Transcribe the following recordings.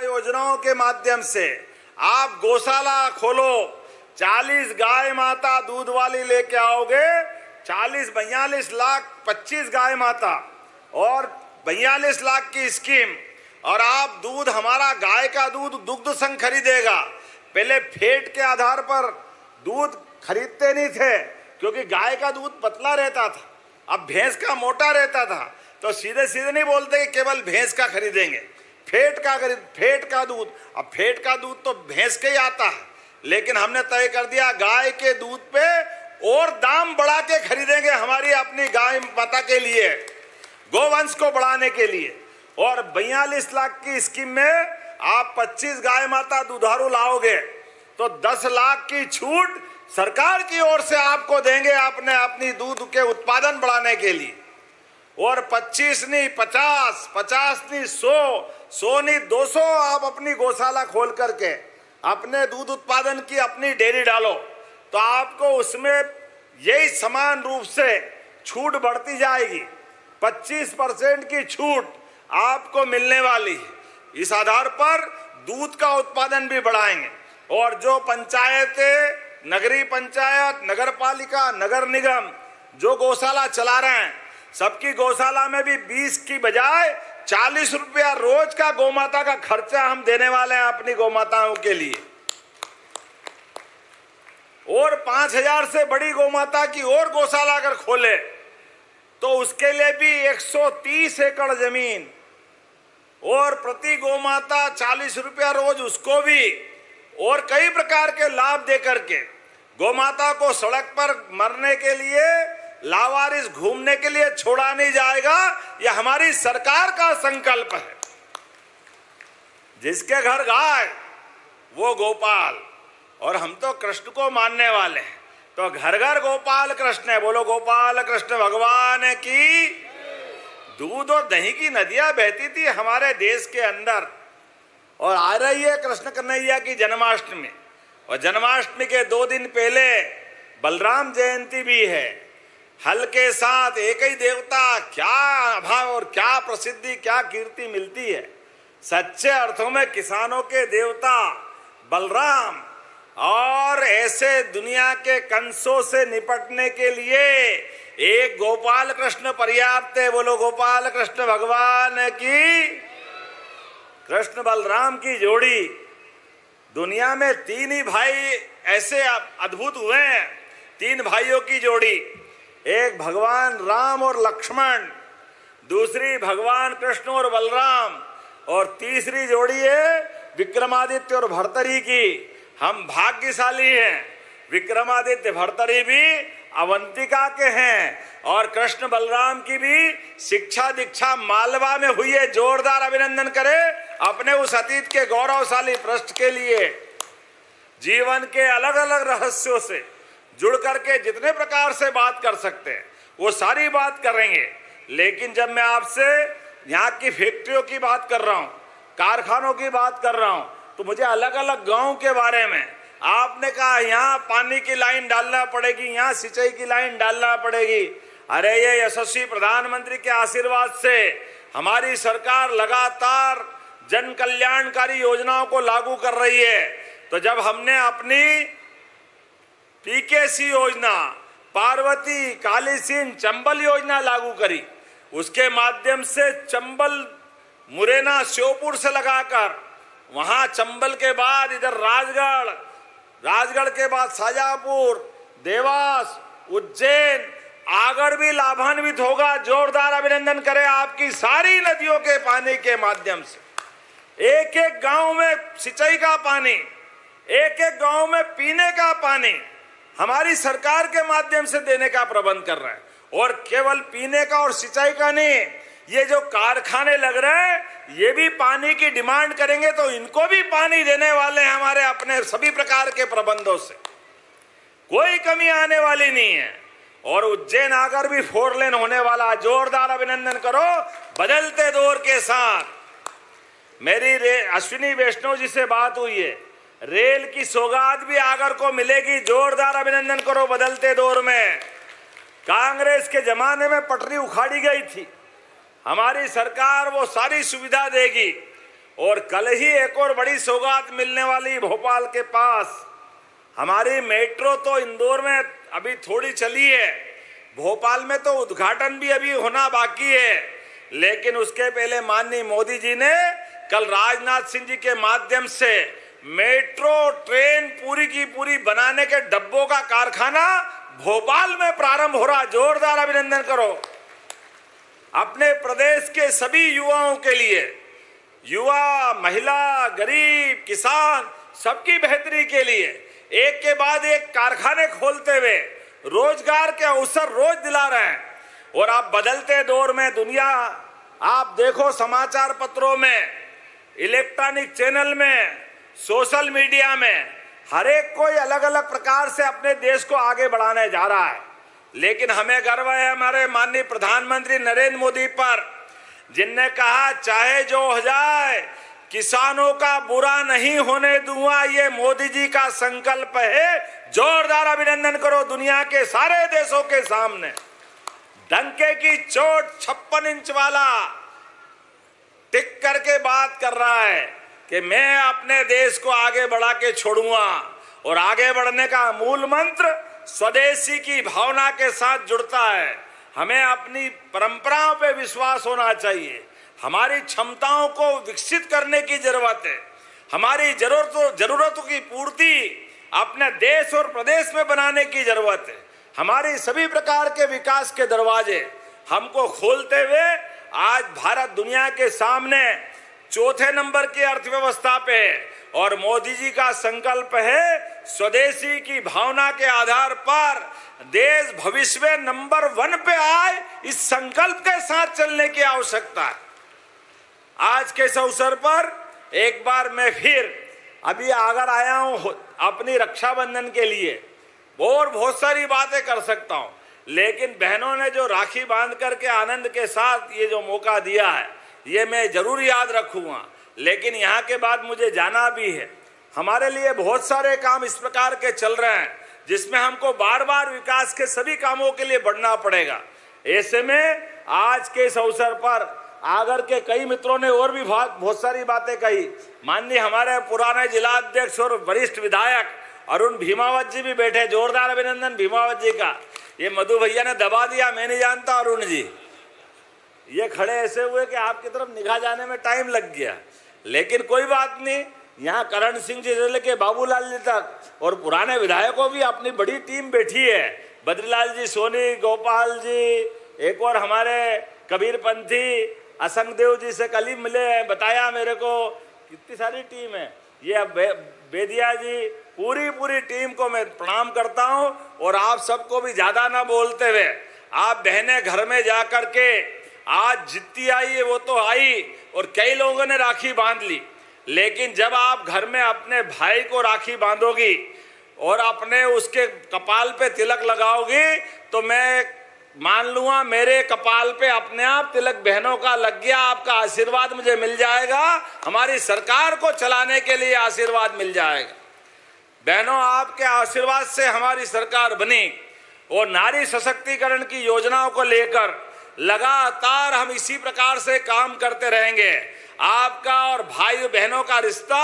योजनाओं के माध्यम से आप गौशाला खोलो, 40 गाय माता दूध वाली लेके आओगे, 42 लाख 25 गाय माता और 42 लाख की स्कीम, और आप दूध, हमारा गाय का दूध दुग्ध संघ खरीदेगा। पहले फेट के आधार पर दूध खरीदते नहीं थे क्योंकि गाय का दूध पतला रहता था, अब भैंस का मोटा रहता था, तो सीधे सीधे नहीं बोलते कि केवल भैंस का खरीदेंगे, फेट का दूध। अब फेट का दूध तो भैंस के ही आता है, लेकिन हमने तय कर दिया गाय के दूध पे और दाम बढ़ा के खरीदेंगे हमारी अपनी गाय माता के लिए, गोवंश को बढ़ाने के लिए। और 42 लाख की स्कीम में आप 25 गाय माता दुधारू लाओगे तो 10 लाख की छूट सरकार की ओर से आपको देंगे अपनी दूध के उत्पादन बढ़ाने के लिए। और 25 नहीं 50, 50 नहीं 100 नहीं 200 आप अपनी गौशाला खोल करके अपने दूध उत्पादन की अपनी डेयरी डालो तो आपको उसमें यही समान रूप से छूट बढ़ती जाएगी। 25% की छूट आपको मिलने वाली है। इस आधार पर दूध का उत्पादन भी बढ़ाएंगे। और जो पंचायतें, नगरीय पंचायत, नगर पालिका, नगर निगम जो गौशाला चला रहे हैं, सबकी गौशाला में भी 20 की बजाय 40 रुपया रोज का गौमाता का खर्चा हम देने वाले हैं अपनी गौमाताओं के लिए। और 5000 से बड़ी गौमाता की और गौशाला अगर खोले तो उसके लिए भी 130 एकड़ जमीन और प्रति गौमाता 40 रुपया रोज, उसको भी और कई प्रकार के लाभ दे करके गौमाता को सड़क पर मरने के लिए, लावारिस घूमने के लिए छोड़ा नहीं जाएगा। यह हमारी सरकार का संकल्प है। जिसके घर गाय वो गोपाल, और हम तो कृष्ण को मानने वाले हैं, तो घर घर गोपाल कृष्ण है। बोलो गोपाल कृष्ण भगवान की। दूध और दही की नदियां बहती थी हमारे देश के अंदर, और आ रही है कृष्ण कन्हैया की जन्माष्टमी। और जन्माष्टमी के 2 दिन पहले बलराम जयंती भी है। हल के साथ एक ही देवता, क्या अभाव और क्या प्रसिद्धि, क्या कीर्ति मिलती है। सच्चे अर्थों में किसानों के देवता बलराम, और ऐसे दुनिया के कंसों से निपटने के लिए एक गोपाल कृष्ण पर्याप्त है। बोलो गोपाल कृष्ण भगवान की। कृष्ण बलराम की जोड़ी, दुनिया में 3 ही भाई ऐसे अद्भुत हुए हैं, 3 भाइयों की जोड़ी। एक भगवान राम और लक्ष्मण, दूसरी भगवान कृष्ण और बलराम, और तीसरी जोड़ी है विक्रमादित्य और भर्तरी की। हम भाग्यशाली हैं, विक्रमादित्य भर्तरी भी अवंतिका के हैं, और कृष्ण बलराम की भी शिक्षा दीक्षा मालवा में हुई है। जोरदार अभिनंदन करें अपने उस अतीत के गौरवशाली पृष्ठ के लिए। जीवन के अलग अलग रहस्यों से जुड़ करके जितने प्रकार से बात कर सकते हैं वो सारी बात करेंगे। लेकिन जब मैं आपसे यहाँ की फैक्ट्रियों की बात कर रहा हूँ, कारखानों की बात कर रहा हूँ, तो मुझे अलग अलग गांव के बारे में, आपने कहा यहाँ पानी की लाइन डालना पड़ेगी, यहाँ सिंचाई की लाइन डालना पड़ेगी। अरे ये यशस्वी प्रधानमंत्री के आशीर्वाद से हमारी सरकार लगातार जन कल्याणकारी योजनाओं को लागू कर रही है। तो जब हमने अपनी पीकेसी योजना, पार्वती, काली सिंध, चंबल योजना लागू करी, उसके माध्यम से चंबल, मुरैना, श्योपुर से लगाकर वहां चंबल के बाद इधर राजगढ़ के बाद शाजापुर, देवास, उज्जैन, आगरा भी लाभान्वित होगा। जोरदार अभिनंदन करें आपकी सारी नदियों के पानी के माध्यम से। एक एक गांव में सिंचाई का पानी, एक एक गांव में पीने का पानी हमारी सरकार के माध्यम से देने का प्रबंध कर रहा है। और केवल पीने का और सिंचाई का नहीं, ये जो कारखाने लग रहे हैं ये भी पानी की डिमांड करेंगे, तो इनको भी पानी देने वाले हैं हमारे अपने सभी प्रकार के प्रबंधों से। कोई कमी आने वाली नहीं है। और उज्जैन आगर भी 4 लेन होने वाला। जोरदार अभिनंदन करो बदलते दौर के साथ। मेरी अश्विनी वैष्णव जी से बात हुई है, रेल की सौगात भी आगर को मिलेगी। जोरदार अभिनंदन करो बदलते दौर में। कांग्रेस के जमाने में पटरी उखाड़ी गई थी, हमारी सरकार वो सारी सुविधा देगी। और कल ही एक और बड़ी सौगात मिलने वाली भोपाल के पास। हमारी मेट्रो तो इंदौर में अभी थोड़ी चली है, भोपाल में तो उद्घाटन भी अभी होना बाकी है, लेकिन उसके पहले माननीय मोदी जी ने कल राजनाथ सिंह जी के माध्यम से मेट्रो ट्रेन पूरी की पूरी बनाने के डब्बों का कारखाना भोपाल में प्रारंभ हो रहा। जोरदार अभिनंदन करो। अपने प्रदेश के सभी युवाओं के लिए, युवा, महिला, गरीब, किसान, सबकी बेहतरी के लिए एक के बाद एक कारखाने खोलते हुए रोजगार के अवसर रोज दिला रहे हैं। और आप बदलते दौर में दुनिया, आप देखो समाचार पत्रों में, इलेक्ट्रॉनिक चैनल में, सोशल मीडिया में, हर एक कोई अलग अलग प्रकार से अपने देश को आगे बढ़ाने जा रहा है। लेकिन हमें गर्व है हमारे माननीय प्रधानमंत्री नरेंद्र मोदी पर, जिनने कहा चाहे जो हो जाए किसानों का बुरा नहीं होने दूंगा, ये मोदी जी का संकल्प है। जोरदार अभिनंदन करो दुनिया के सारे देशों के सामने। डंके की चोट 56 इंच वाला टिक करके बात कर रहा है कि मैं अपने देश को आगे बढ़ा के छोड़ूंगा। और आगे बढ़ने का मूल मंत्र स्वदेशी की भावना के साथ जुड़ता है। हमें अपनी परंपराओं पे विश्वास होना चाहिए, हमारी क्षमताओं को विकसित करने की जरूरत है, हमारी जरूरतों की पूर्ति अपने देश और प्रदेश में बनाने की जरूरत है। हमारी सभी प्रकार के विकास के दरवाजे हमको खोलते हुए आज भारत दुनिया के सामने चौथे नंबर की अर्थव्यवस्था पे है। और मोदी जी का संकल्प है स्वदेशी की भावना के आधार पर देश भविष्य में नंबर 1 पे आए, इस संकल्प के साथ चलने की आवश्यकता है। आज के इस अवसर पर एक बार मैं फिर अभी आगर आया हूं अपनी रक्षाबंधन के लिए, और बहुत सारी बातें कर सकता हूं, लेकिन बहनों ने जो राखी बांध करके आनंद के साथ ये जो मौका दिया है, ये मैं जरूर याद रखूंगा। लेकिन यहाँ के बाद मुझे जाना भी है। हमारे लिए बहुत सारे काम इस प्रकार के चल रहे हैं जिसमें हमको बार बार विकास के सभी कामों के लिए बढ़ना पड़ेगा। ऐसे में आज के इस अवसर पर आगर के कई मित्रों ने और भी बहुत सारी बातें कही। माननीय हमारे पुराने जिला अध्यक्ष और वरिष्ठ विधायक अरुण भीमावत जी भी बैठे। जोरदार अभिनंदन भीमावत जी का। ये मधु भैया ने दबा दिया, मैं नहीं जानता अरुण जी, ये खड़े ऐसे हुए कि आपकी तरफ निगाह जाने में टाइम लग गया। लेकिन कोई बात नहीं, यहाँ करण सिंह जी से लेके बाबूलाल जी तक और पुराने विधायकों भी अपनी बड़ी टीम बैठी है। बद्रीलाल जी सोनी, गोपाल जी, एक और हमारे कबीर पंथी असंगदेव जी से कल ही मिले, बताया मेरे को कितनी सारी टीम है। ये बेदिया जी, पूरी टीम को मैं प्रणाम करता हूं। और आप सबको भी ज्यादा ना बोलते हुए, आप बहनें घर में जा कर के आज जितनी आई है वो तो आई, और कई लोगों ने राखी बांध ली, लेकिन जब आप घर में अपने भाई को राखी बांधोगी और अपने उसके कपाल पे तिलक लगाओगी, तो मैं मान लूंगा मेरे कपाल पे अपने आप तिलक बहनों का लग गया। आपका आशीर्वाद मुझे मिल जाएगा, हमारी सरकार को चलाने के लिए आशीर्वाद मिल जाएगा। बहनों, आपके आशीर्वाद से हमारी सरकार बनी और नारी सशक्तिकरण की योजनाओं को लेकर लगातार हम इसी प्रकार से काम करते रहेंगे। आपका और भाई बहनों का रिश्ता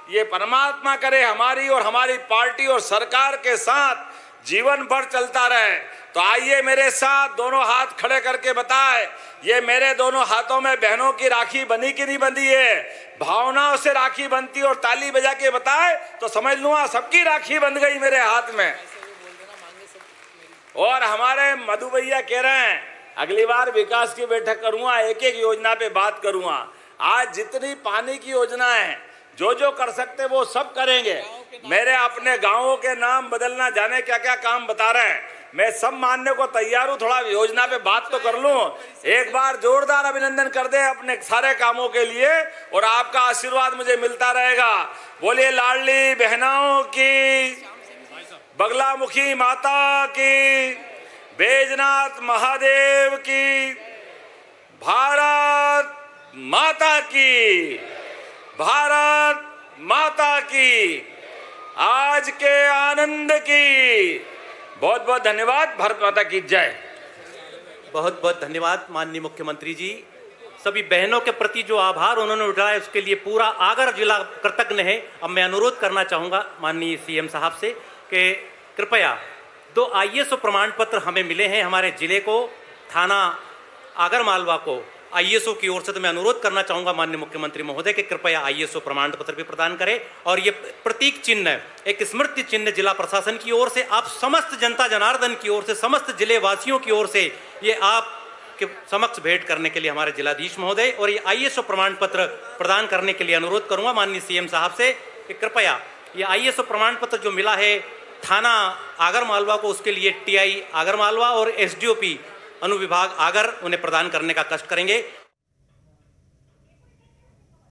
ये परमात्मा करे हमारी और हमारी पार्टी और सरकार के साथ जीवन भर चलता रहे। तो आइए मेरे साथ दोनों हाथ खड़े करके बताए, ये मेरे दोनों हाथों में बहनों की राखी बनी कि नहीं बंधी है? भावनाओं से राखी बनती और ताली बजा के बताए तो समझ लूंगा सबकी राखी बंध गई मेरे हाथ में। और हमारे मधु भैया कह रहे हैं अगली बार विकास की बैठक करूंगा, एक एक योजना पे बात करूंगा। आज जितनी पानी की योजना है, जो कर सकते वो सब करेंगे। मेरे अपने गांवों के नाम बदलना, जाने क्या क्या काम बता रहे हैं, मैं सब मानने को तैयार हूं। थोड़ा योजना पे बात तो कर लूं। एक बार जोरदार अभिनंदन कर दे अपने सारे कामों के लिए, और आपका आशीर्वाद मुझे मिलता रहेगा। बोलिए लाडली बहनों की, बगलामुखी माता की, बैजनाथ महादेव की, भारत माता की, भारत माता की, आज के आनंद की। बहुत बहुत धन्यवाद। भारत माता की जय। बहुत बहुत धन्यवाद माननीय मुख्यमंत्री जी। सभी बहनों के प्रति जो आभार उन्होंने उठाया उसके लिए पूरा आगर जिला कृतज्ञ है। अब मैं अनुरोध करना चाहूँगा माननीय सीएम साहब से कि कृपया 2 IAS प्रमाण पत्र हमें मिले हैं हमारे जिले को, थाना आगरमालवा को ISO की ओर से। तो मैं अनुरोध करना चाहूँगा माननीय मुख्यमंत्री महोदय कि कृपया ISO प्रमाण पत्र भी प्रदान करें। और ये प्रतीक चिन्ह, एक स्मृति चिन्ह जिला प्रशासन की ओर से, आप समस्त जनता जनार्दन की ओर से, समस्त जिले वासियों की ओर से ये आप के समक्ष भेंट करने के लिए हमारे जिलाधीश महोदय और ये ISO प्रमाण पत्र प्रदान करने के लिए अनुरोध करूंगा माननीय सीएम साहब से कि कृपया ये ISO प्रमाण पत्र जो मिला है थाना आगरमालवा को, उसके लिए TI आगरमालवा और SDOP अनुविभाग आगर उन्हें प्रदान करने का कष्ट करेंगे।